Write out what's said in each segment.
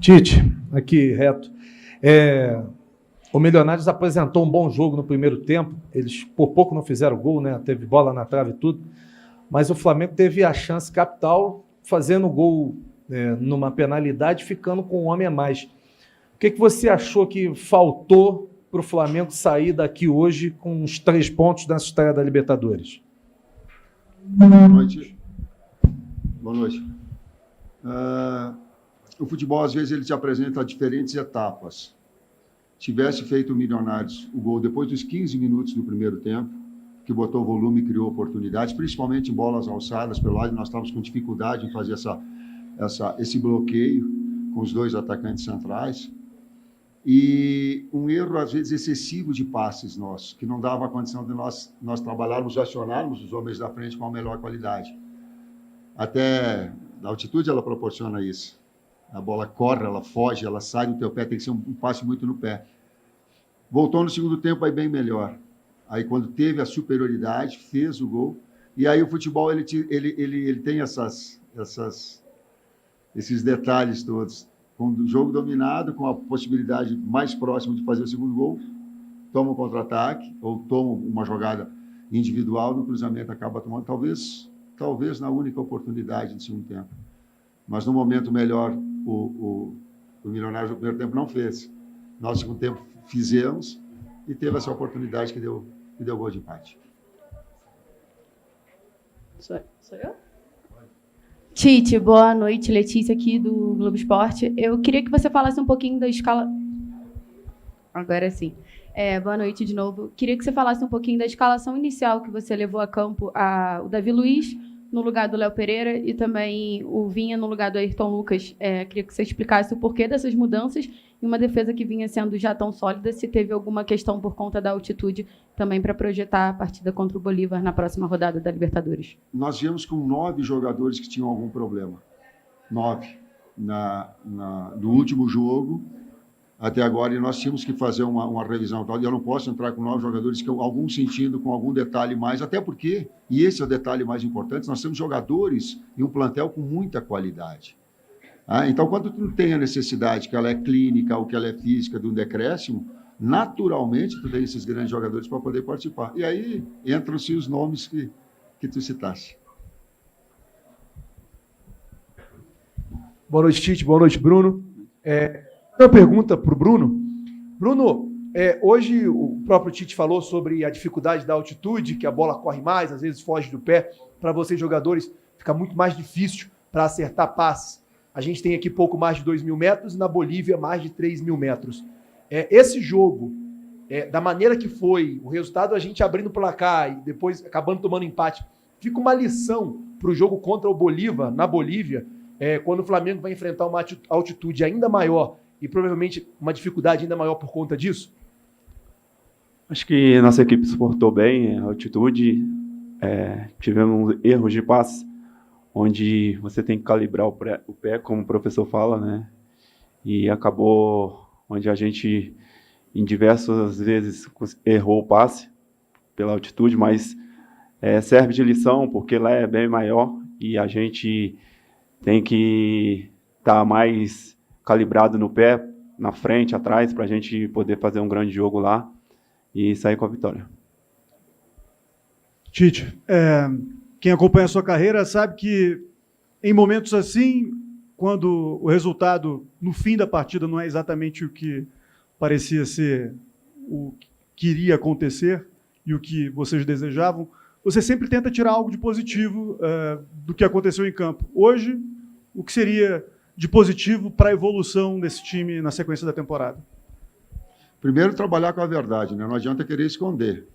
Tite, aqui reto. O Milionários apresentou um bom jogo no primeiro tempo. Eles por pouco não fizeram gol, né? Teve bola na trave e tudo. Mas o Flamengo teve a chance capital fazendo gol numa penalidade, ficando com um homem a mais. O que você achou que faltou para o Flamengo sair daqui hoje com os 3 pontos nessa estreia da Libertadores? Boa noite. Boa noite. O futebol, às vezes, ele te apresenta diferentes etapas. Tivesse feito o Milionários o gol depois dos 15 minutos do primeiro tempo, que botou volume e criou oportunidades, principalmente em bolas alçadas pelo lado, nós estávamos com dificuldade em fazer esse bloqueio com os 2 atacantes centrais. E um erro, às vezes, excessivo de passes nossos, que não dava a condição de nós trabalharmos, acionarmos os homens da frente com a melhor qualidade. Até a altitude, ela proporciona isso. A bola corre, ela foge, ela sai do teu pé, tem que ser um passe muito no pé. Voltou no segundo tempo, aí bem melhor. Aí, quando teve a superioridade, fez o gol. E aí o futebol, ele tem esses detalhes todos. Com o jogo dominado, com a possibilidade mais próxima de fazer o segundo gol, toma um contra-ataque, ou toma uma jogada individual, no cruzamento acaba tomando, talvez na única oportunidade do segundo tempo. Mas no momento melhor, o Milionários no primeiro tempo não fez. Nós, no segundo tempo, fizemos e teve essa oportunidade que deu gol de empate. Sou eu? Tite, boa noite. Letícia aqui do Globo Esporte. Eu queria que você falasse um pouquinho da escala... Agora sim. Boa noite de novo. Queria que você falasse um pouquinho da escalação inicial que você levou a campo o Davi Luiz no lugar do Léo Pereira e também o Vinha no lugar do Ayrton Lucas. Queria que você explicasse o porquê dessas mudanças e uma defesa que vinha sendo já tão sólida, se teve alguma questão por conta da altitude também para projetar a partida contra o Bolívar na próxima rodada da Libertadores. Nós viemos com 9 jogadores que tinham algum problema. 9. Do último jogo até agora, e nós tínhamos que fazer uma revisão tal, e eu não posso entrar com 9 jogadores que algum sentido, com algum detalhe mais, até porque, e esse é o detalhe mais importante, nós temos jogadores e um plantel com muita qualidade. Então, quando tu tem a necessidade, que ela é clínica ou que ela é física, de um decréscimo, naturalmente tu tem esses grandes jogadores para poder participar. E aí entram-se os nomes que tu citaste. Boa noite, Tite. Boa noite, Bruno. Uma pergunta para o Bruno. Bruno, hoje o próprio Tite falou sobre a dificuldade da altitude, que a bola corre mais, às vezes foge do pé. Para vocês, jogadores, fica muito mais difícil para acertar passes. A gente tem aqui pouco mais de 2.000 metros e na Bolívia mais de 3.000 metros. Esse jogo, da maneira que foi, o resultado a gente abrindo o placar e depois acabando tomando empate, fica uma lição para o jogo contra o Bolívar, na Bolívia, quando o Flamengo vai enfrentar uma altitude ainda maior e provavelmente uma dificuldade ainda maior por conta disso? Acho que nossa equipe suportou bem a altitude, tivemos erros de passe, onde você tem que calibrar o pé, como o professor fala, né? E acabou onde a gente, em diversas vezes, errou o passe pela altitude, mas serve de lição, porque lá é bem maior e a gente tem que estar mais calibrado no pé, na frente, atrás, para a gente poder fazer um grande jogo lá e sair com a vitória. Tite, quem acompanha a sua carreira sabe que em momentos assim, quando o resultado no fim da partida não é exatamente o que parecia ser o que iria acontecer e o que vocês desejavam, você sempre tenta tirar algo de positivo do que aconteceu em campo. Hoje, o que seria de positivo para a evolução desse time na sequência da temporada? Primeiro, trabalhar com a verdade, né? Não adianta querer esconder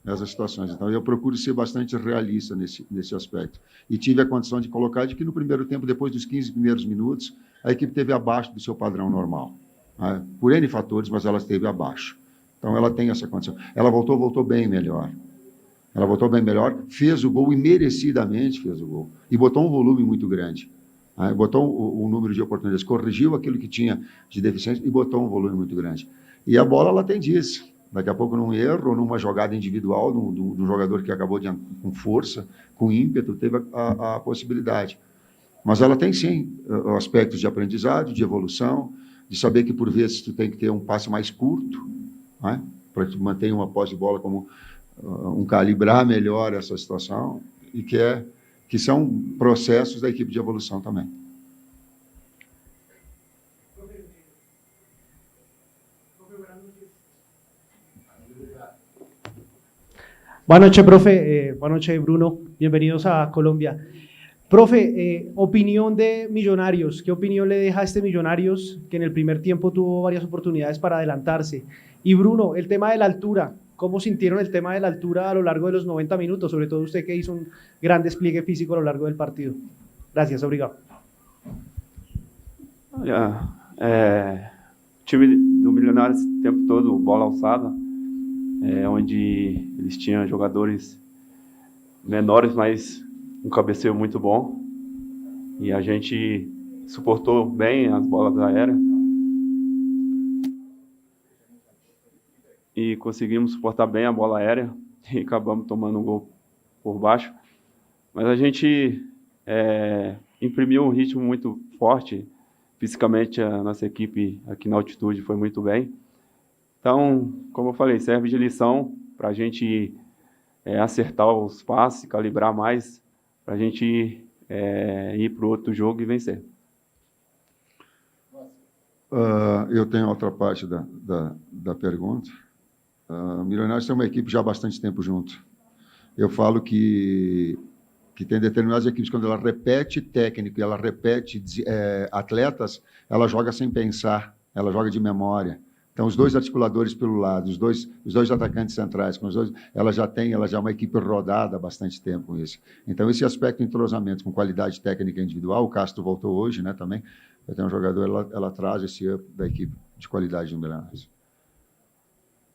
essas situações. Então, eu procuro ser bastante realista nesse aspecto. E tive a condição de colocar de que no primeiro tempo, depois dos 15 primeiros minutos, a equipe esteve abaixo do seu padrão normal. Né? Por N fatores, mas ela esteve abaixo. Então, ela tem essa condição. Ela voltou bem melhor. Ela voltou bem melhor, fez o gol e merecidamente fez o gol. E botou um volume muito grande. Botou um número de oportunidades, corrigiu aquilo que tinha de deficiência e botou um volume muito grande. E a bola, ela tem disso. Daqui a pouco, num erro, ou numa jogada individual do jogador que acabou com força, com ímpeto, teve a possibilidade. Mas ela tem, sim, aspectos de aprendizado, de evolução, de saber que, por vezes, tu tem que ter um passe mais curto, né, para que tu mantenha uma posse de bola como calibrar melhor essa situação, e que são processos da equipe de evolução também. Buenas noches, profe. Buenas noches, Bruno. Bienvenidos a Colombia. Profe, opinión de Millonarios. ¿Qué opinión le deja a este Millonarios que en el primer tiempo tuvo varias oportunidades para adelantarse? Y Bruno, el tema de la altura. ¿Cómo sintieron el tema de la altura a lo largo de los 90 minutos? Sobre todo usted que hizo un gran despliegue físico a lo largo del partido. Gracias, obrigado. Olha, o time do Milionários o tempo todo, bola alçada, onde eles tinham jogadores menores, mas um cabeceio muito bom. E a gente suportou bem as bolas aéreas. E conseguimos suportar bem a bola aérea e acabamos tomando um gol por baixo. Mas a gente imprimiu um ritmo muito forte. Fisicamente, a nossa equipe aqui na altitude foi muito bem. Então, como eu falei, serve de lição para a gente acertar os passes, calibrar mais, para a gente ir para o outro jogo e vencer. Eu tenho outra parte da pergunta. Milionários tem uma equipe já há bastante tempo junto. Eu falo que tem determinadas equipes, quando ela repete técnico e ela repete atletas, ela joga sem pensar, ela joga de memória. Então, os dois articuladores pelo lado, os dois atacantes centrais, ela já é uma equipe rodada há bastante tempo com isso. Então, esse aspecto de entrosamento com qualidade técnica individual, o Castro voltou hoje, né, também, eu tenho um jogador, ela traz esse up da equipe de qualidade do Milionários.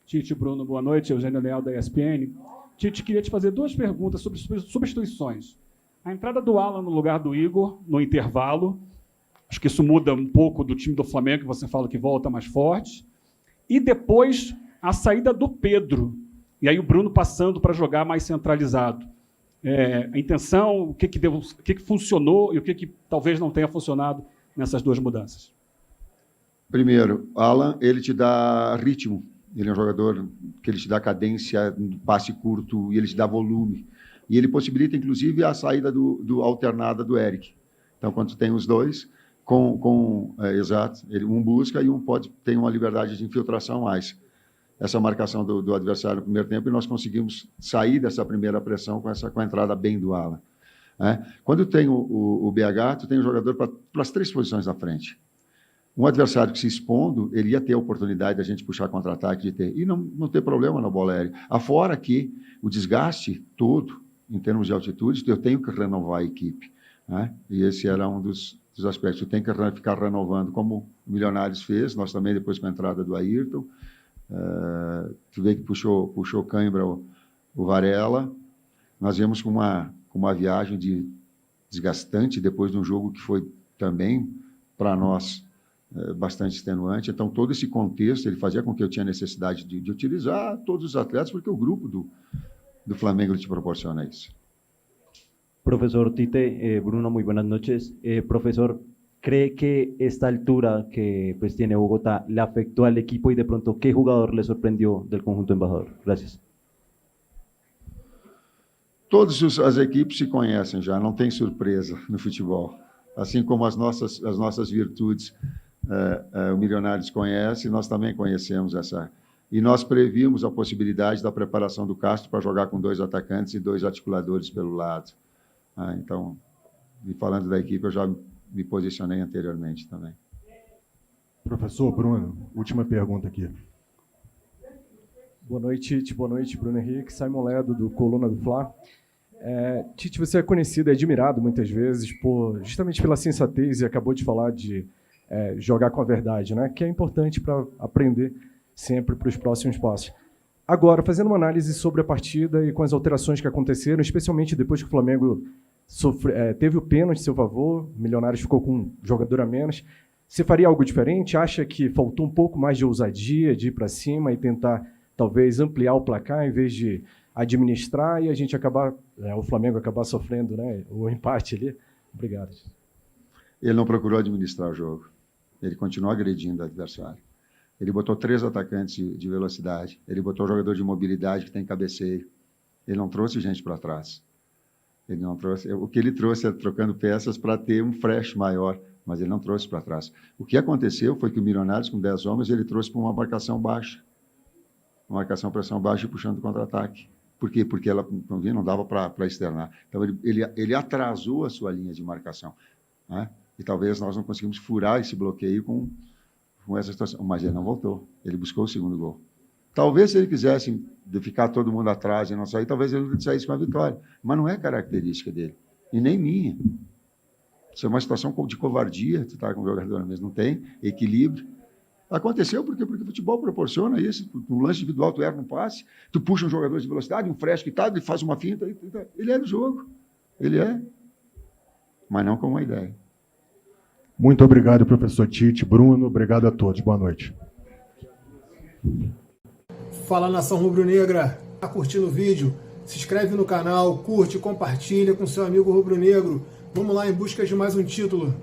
Tite, Bruno, boa noite. Eugênio Leal, da ESPN. Tite, queria te fazer duas perguntas sobre substituições. A entrada do Alan no lugar do Igor, no intervalo, acho que isso muda um pouco do time do Flamengo, que você fala que volta mais forte. E depois, a saída do Pedro. E aí o Bruno passando para jogar mais centralizado. A intenção, o que funcionou e o que talvez não tenha funcionado nessas duas mudanças. Primeiro, Alan, ele te dá ritmo. Ele é um jogador que ele te dá cadência, passe curto, e ele te dá volume. E ele possibilita, inclusive, a saída do alternada do Eric. Então, quando tu tem os dois, exato, um busca e um tem uma liberdade de infiltração mais. Essa marcação do adversário no primeiro tempo, e nós conseguimos sair dessa primeira pressão com a entrada bem do Alan. Quando tem o BH, tu tem um jogador para as três posições da frente. Um adversário que se expondo, ele ia ter a oportunidade da gente puxar contra-ataque e não ter problema na bola aérea. Afora que o desgaste todo, em termos de altitude, eu tenho que renovar a equipe. Né? E esse era um dos aspectos. Eu tenho que ficar renovando, como o Milionários fez, nós também, depois com a entrada do Ayrton. Tu vê que puxou cãibra o Varela. Nós viemos com uma viagem desgastante, depois de um jogo que foi também, para nós, bastante extenuante. Então, todo esse contexto, ele fazia com que eu tinha necessidade de utilizar todos os atletas, porque o grupo do Flamengo te proporciona isso. Profesor Tite, Bruno, muy buenas noches. Profesor, ¿cree que esta altura que pues tiene Bogotá le afectó al equipo y de pronto qué jugador le sorprendió del conjunto embajador? Gracias. Todas as equipes se conhecem já, não tem surpresa no futebol. Assim como as nossas virtudes, o Milionários conhece, nós também conhecemos essa. E nós previmos a possibilidade da preparação do Castro para jogar com dois atacantes e dois articuladores pelo lado. Então, e falando da equipe, eu já me posicionei anteriormente também. Professor Bruno, última pergunta aqui. Boa noite, Tite. Boa noite, Bruno Henrique. Simon Ledo, do Coluna do Fla. Tite, você é conhecido e admirado muitas vezes justamente pela sensatez, e acabou de falar de jogar com a verdade, né? Que é importante para aprender sempre para os próximos passos. Agora, fazendo uma análise sobre a partida e com as alterações que aconteceram, especialmente depois que o Flamengo teve o pênalti a seu favor, o Milionários ficou com um jogador a menos, você faria algo diferente? Acha que faltou um pouco mais de ousadia, de ir para cima e tentar, talvez, ampliar o placar, em vez de administrar e a gente o Flamengo acabar sofrendo, né, o empate ali? Obrigado. Ele não procurou administrar o jogo. Ele continuou agredindo o adversário. Ele botou 3 atacantes de velocidade. Ele botou jogador de mobilidade que tem cabeceio. Ele não trouxe gente para trás. Ele não trouxe. O que ele trouxe é trocando peças para ter um fresh maior, mas ele não trouxe para trás. O que aconteceu foi que o Milionários, com 10 homens, ele trouxe para uma marcação baixa. Uma marcação pressão baixa e puxando contra-ataque. Por quê? Porque ela não dava para externar. Então, ele atrasou a sua linha de marcação, né? E talvez nós não conseguimos furar esse bloqueio com essa situação. Mas ele não voltou. Ele buscou o segundo gol. Talvez, se ele quisesse ficar todo mundo atrás e não sair, talvez ele saísse com a vitória. Mas não é característica dele. E nem minha. Isso é uma situação de covardia. Tu está com o jogador mesmo. Não tem equilíbrio. Aconteceu porque o futebol proporciona isso. No lance individual, tu erra um passe, tu puxa um jogador de velocidade, um fresh que tá, ele faz uma finta. Ele é do jogo. Ele é. Mas não com uma ideia. Muito obrigado, professor Tite. Bruno, obrigado a todos. Boa noite. Fala, nação rubro-negra. Tá curtindo o vídeo? Se inscreve no canal, curte, compartilha com seu amigo rubro-negro. Vamos lá em busca de mais um título.